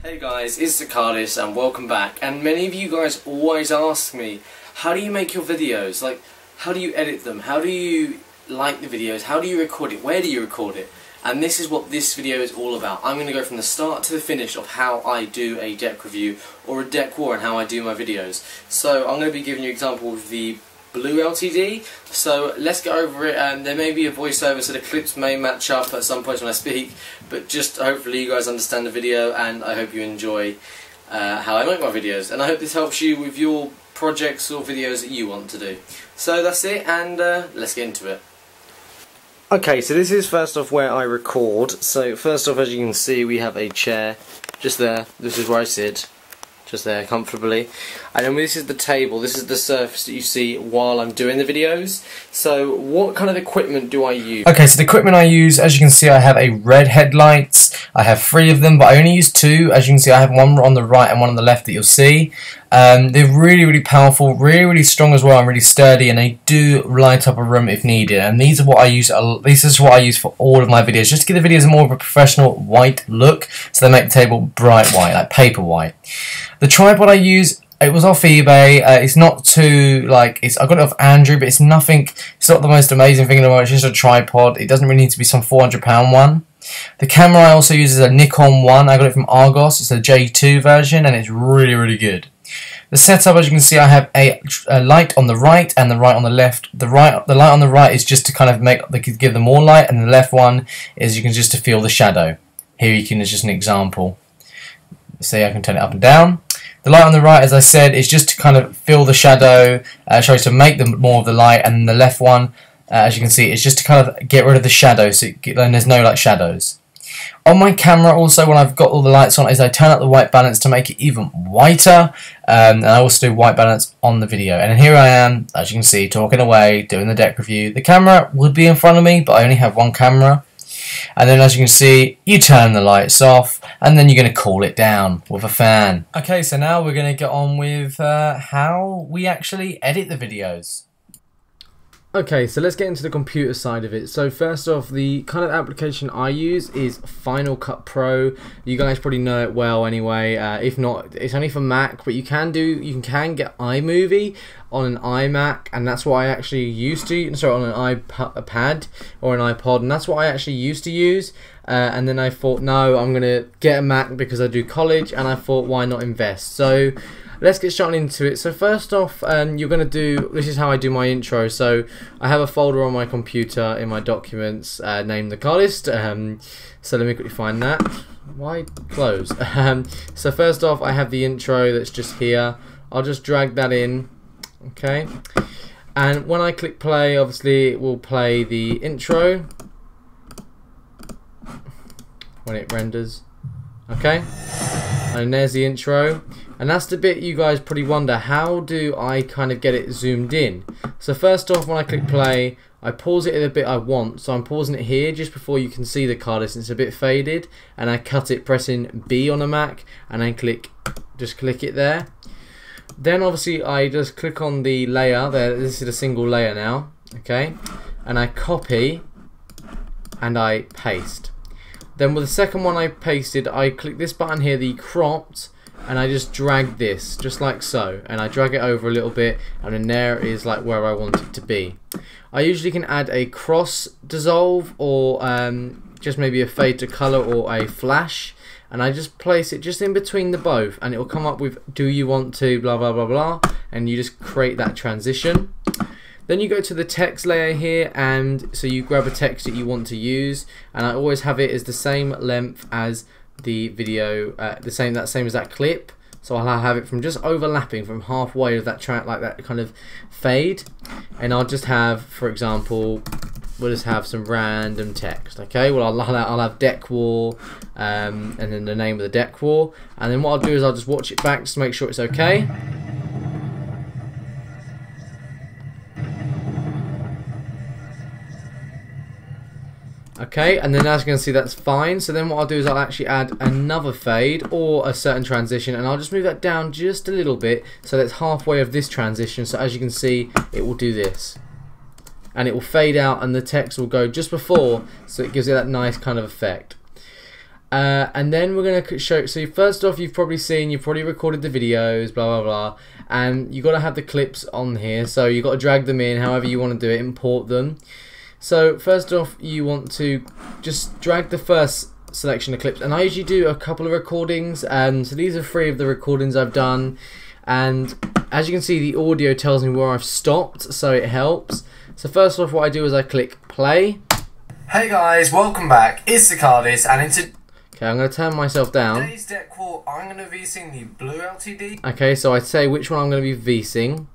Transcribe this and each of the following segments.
Hey guys, it's TheCardists and welcome back. And many of you guys always ask me, how do you make your videos? Like, how do you edit them? How do you like the videos? How do you record it? Where do you record it? And this is what this video is all about. I'm going to go from the start to the finish of how I do a deck review or a deck war and how I do my videos. So I'm going to be giving you an example of the blue LTD, so let's get over it. There may be a voiceover, so the clips may match up at some point when I speak, but just hopefully you guys understand the video, and I hope you enjoy how I make my videos, and I hope this helps you with your projects or videos that you want to do. So that's it, and let's get into it. Okay, so this is first off where I record. So first off, as you can see, we have a chair just there. This is where I sit. Just there comfortably, and then this is the table. This is the surface that you see while I'm doing the videos. So what kind of equipment do I use? Okay, so the equipment I use, as you can see, I have a red headlights. I have 3 of them, but I only use 2. As you can see, I have one on the right and one on the left that you'll see. They're really powerful, really strong as well, and really sturdy, and they do light up a room if needed. And these are what I use. This is what I use for all of my videos, just to give the videos more of a professional white look, so they make the table bright white, like paper white. The tripod I use, it was off eBay. It's not too I got it off Andrew, but it's nothing. It's not the most amazing thing in the world. It's just a tripod. It doesn't really need to be some £400 one. The camera I also use is a Nikon one. I got it from Argos. It's a J2 version, and it's really good. The setup, as you can see, I have a light on the right and the right on the left. The light on the right is just to kind of give them more light, and the left one is just to feel the shadow. Here you can, it's just an example. See, I can turn it up and down. The light on the right, as I said, is just to kind of fill the shadow, to make more of the light, and the left one, as you can see, is just to kind of get rid of the shadow, so then there's no shadows. On my camera also, when I've got all the lights on, is I turn up the white balance to make it even whiter, and I also do white balance on the video. And here I am, as you can see, talking away, doing the deck review. The camera would be in front of me, but I only have one camera. And then, as you can see, you turn the lights off, and then you're going to cool it down with a fan. Okay, so now we're going to get on with how we actually edit the videos. Okay, so let's get into the computer side of it. So first off, the kind of application I use is Final Cut Pro. You guys probably know it well anyway. If not, it's only for Mac, but you can get iMovie on an iMac, and that's what I actually used to. Sorry, on an iPad or an iPod, and that's what I actually used to use. And then I thought, no, I'm gonna get a Mac because I do college, and I thought, why not invest? So let's get straight into it. So first off, you're going to do, this is how I do my intro. So I have a folder on my computer in my documents named TheCardists. So let me quickly find that. Why close? So first off, I have the intro that's just here. I'll just drag that in. Okay. And when I click play, obviously it will play the intro when it renders. Okay. And there's the intro. And that's the bit you guys probably wonder, how do I kind of get it zoomed in? So first off, when I click play, I pause it at the bit I want. So I'm pausing it here just before you can see the card. It's a bit faded, and I cut it pressing B on a Mac, and then just click it there. Then obviously I just click on the layer there. This is a single layer now, okay? And I copy and I paste. Then with the second one I pasted, I click this button here, the cropped, and I just drag this, just like so, and I drag it over a little bit, and then there is like where I want it to be. I usually can add a cross dissolve, or just maybe a fade to color or a flash, and I just place it just in between the both, and it will come up with do you want to blah blah blah blah, and you just create that transition. Then you go to the text layer here, and so you grab a text that you want to use, and I always have it as the same length as the video, same as that clip. So I'll have it from just overlapping from halfway of that track, like that kind of fade, and I'll just have, for example, we'll just have some random text. Okay, well I'll have deck war, and then the name of the deck war, and then what I'll do is I'll just watch it back just to make sure it's okay. Okay, and then as you can see, that's fine. So then what I'll do is I'll actually add another fade or a certain transition, and I'll just move that down just a little bit so that's halfway of this transition. So as you can see, it will do this, and it will fade out, and the text will go just before, so it gives it that nice kind of effect. And then we're going to show, so first off, you've probably recorded the videos, blah blah blah, and you've got to have the clips on here, so you've got to drag them in however you want to do it, import them. So first off, you want to just drag the first selection of clips, and I usually do a couple of recordings, and so these are 3 of the recordings I've done, and as you can see the audio tells me where I've stopped, so it helps. So first off, what I do is I click play. Hey guys, welcome back, it's TheCardists, and into okay, I'm going to turn myself down. Today's deck quote, I'm going to be VSing the blue LTD. Okay, so I say which one I'm going to be VSing.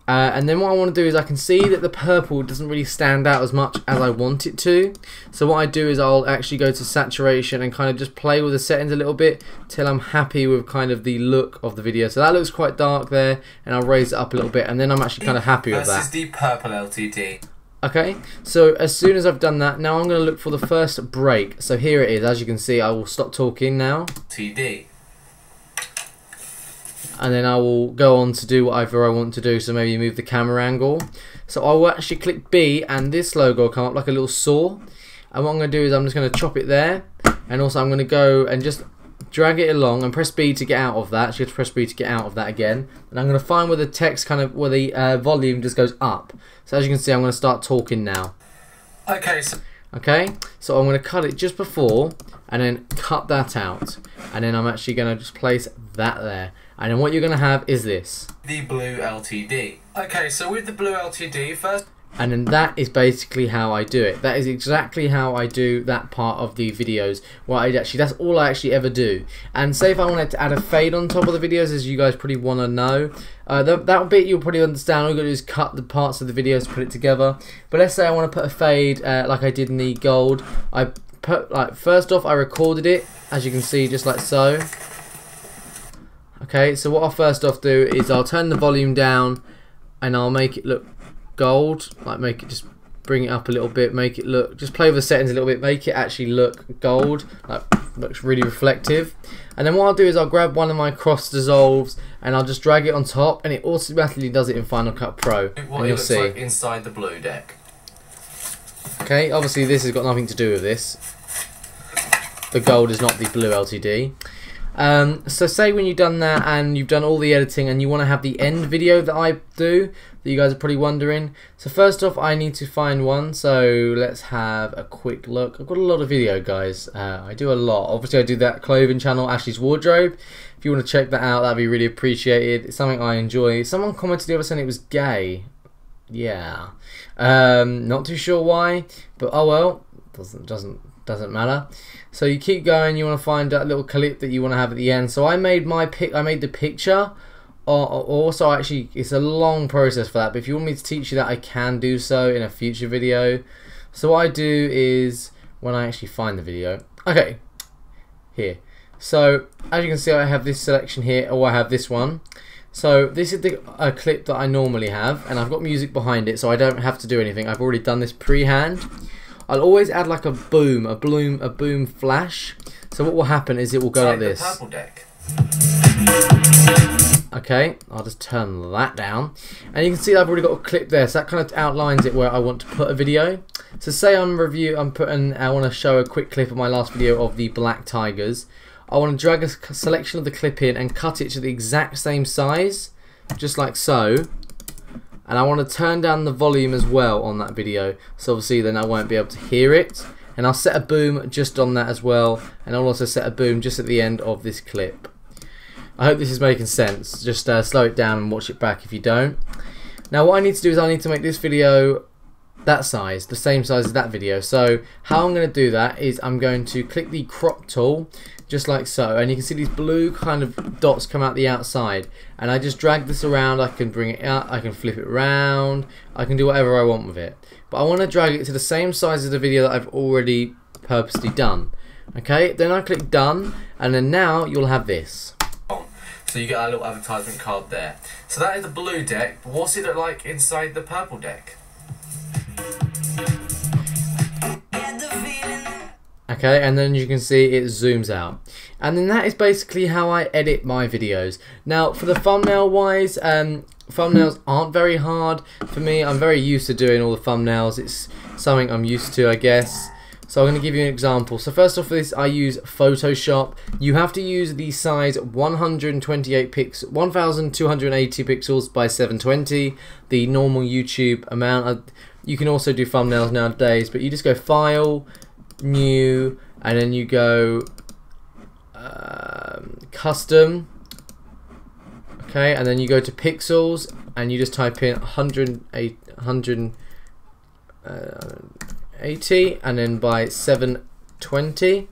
And then what I want to do is I can see that the purple doesn't really stand out as much as I want it to. So what I do is I'll actually go to saturation and kind of just play with the settings a little bit till I'm happy with kind of the look of the video. So that looks quite dark there, and I'll raise it up a little bit, and then I'm actually kind of happy with that. This is the purple LTD. Okay, so as soon as I've done that, now I'm going to look for the first break. So here it is. As you can see, I will stop talking now. TD. And then I will go on to do whatever I want to do, so maybe move the camera angle. So I will actually click B, and this logo will come up like a little saw. And what I'm going to do is I'm just going to chop it there, and also I'm going to go and just drag it along and press B to get out of that. So you have to press B to get out of that again. And I'm going to find where the text kind of, where the volume just goes up. So as you can see, I'm going to start talking now. Okay, so I'm going to cut it just before, and then cut that out, and then I'm actually going to just place that there, and then what you're going to have is this, the blue LTD. Okay, so with the blue LTD first, and then that is basically how I do it. That is exactly how I do that part of the videos. That's all I actually ever do. And say if I wanted to add a fade on top of the videos, as you guys probably want to know, that bit you'll probably understand. All you've got to do is cut the parts of the videos to put it together. But let's say I want to put a fade like I did in the gold. I put, like, first off I recorded it, as you can see, just like so. Okay, so what I'll first off do is I'll turn the volume down, and I'll make it look gold, like make it, just bring it up a little bit, make it look, just play with the settings a little bit, make it actually look gold, like looks really reflective. And then what I'll do is I'll grab one of my cross dissolves and I'll just drag it on top, and it automatically does it in Final Cut Pro. What and you'll see like inside the blue deck. Okay, obviously this has got nothing to do with this. The gold is not the blue LTD. So say when you've done that and you've done all the editing and you want to have the end video that I do, that you guys are probably wondering. So first off, I need to find one, so let's have a quick look. I've got a lot of video, guys. I do a lot. Obviously I do that clothing channel, Ashley's Wardrobe. If you want to check that out, that'd be really appreciated. It's something I enjoy. Someone commented the other saying it was gay. Yeah. Not too sure why, but oh well, doesn't matter. So you keep going, you want to find that little clip that you want to have at the end. So I made the picture, also actually it's a long process for that, but if you want me to teach you that, I can do so in a future video. So what I do is, when I actually find the video, okay, here. So as you can see, I have this selection here, or I have this one. So this is the clip that I normally have, and I've got music behind it, so I don't have to do anything. I've already done this pre-hand. I'll always add like a boom flash. So what will happen is it will go like this. Purple deck. Okay, I'll just turn that down, and you can see that I've already got a clip there. So that kind of outlines it where I want to put a video. So say I want to show a quick clip of my last video of the black tigers. I want to drag a selection of the clip in and cut it to the exact same size, just like so. And I want to turn down the volume as well on that video, so obviously then I won't be able to hear it. And I'll set a boom just on that as well, and I'll also set a boom just at the end of this clip. I hope this is making sense. Just slow it down and watch it back if you don't. Now what I need to do is I need to make this video that size, the same size as that video. So how I'm going to do that is I'm going to click the crop tool, just like so, and you can see these blue kind of dots come out the outside, and I just drag this around. I can bring it out, I can flip it around, I can do whatever I want with it, but I want to drag it to the same size as the video that I've already purposely done. Okay, then I click done, and then now you'll have this. So you get a little advertisement card there. So that is the blue deck. What's it look like inside the purple deck? Okay, and then you can see it zooms out. And then that is basically how I edit my videos. Now, for the thumbnail wise, thumbnails aren't very hard for me. I'm very used to doing all the thumbnails. It's something I'm used to, I guess. So I'm going to give you an example. So first off, this I use Photoshop. You have to use the size 1280 pixels by 720, the normal YouTube amount. You can also do thumbnails nowadays, but you just go File, New, and then you go Custom. Okay, and then you go to Pixels, and you just type in 180, and then by 720.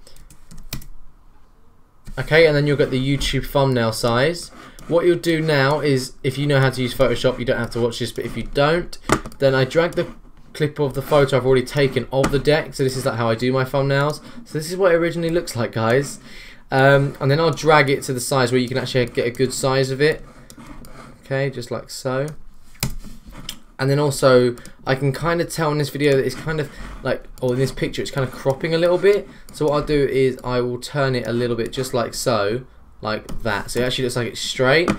Okay, and then you'll get the YouTube thumbnail size. What you'll do now is, if you know how to use Photoshop, you don't have to watch this, but if you don't, then I drag the clip of the photo I've already taken of the deck. So this is like how I do my thumbnails. So this is what it originally looks like, guys. And then I'll drag it to the size where you can actually get a good size of it. Okay, just like so. And then also, I can kind of tell in this video that it's kind of like, or in this picture, it's kind of cropping a little bit. So what I'll do is I will turn it a little bit just like so, like that. So it actually looks like it's straight.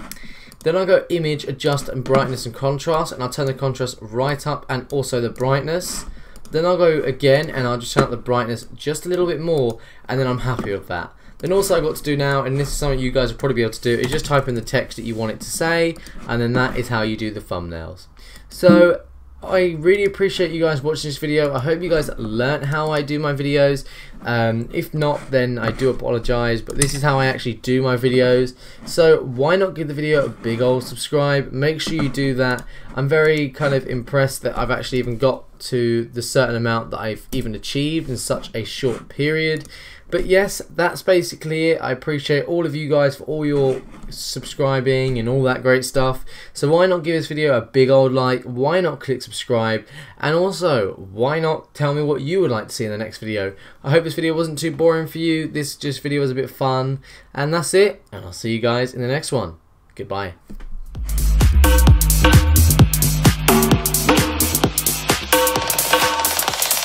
Then I'll go Image, Adjust, and Brightness and Contrast, and I'll turn the contrast right up and also the brightness. Then I'll go again and I'll just turn up the brightness just a little bit more, and then I'm happy with that. Then also I've got to do now, and this is something you guys will probably be able to do, is just type in the text that you want it to say, and then that is how you do the thumbnails. So I really appreciate you guys watching this video. I hope you guys learnt how I do my videos. If not, then I do apologise, but this is how I actually do my videos. So why not give the video a big old subscribe? Make sure you do that. I'm very kind of impressed that I've actually even got to the certain amount that I've even achieved in such a short period. But yes, that's basically it. I appreciate all of you guys for all your subscribing and all that great stuff. So why not give this video a big old like? Why not click subscribe? And also, why not tell me what you would like to see in the next video? I hope this video wasn't too boring for you. This just video was a bit fun. And that's it. And I'll see you guys in the next one. Goodbye.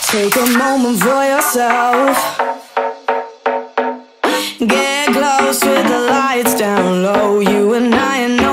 Take a moment for yourself. Get close with the lights down low. You and I know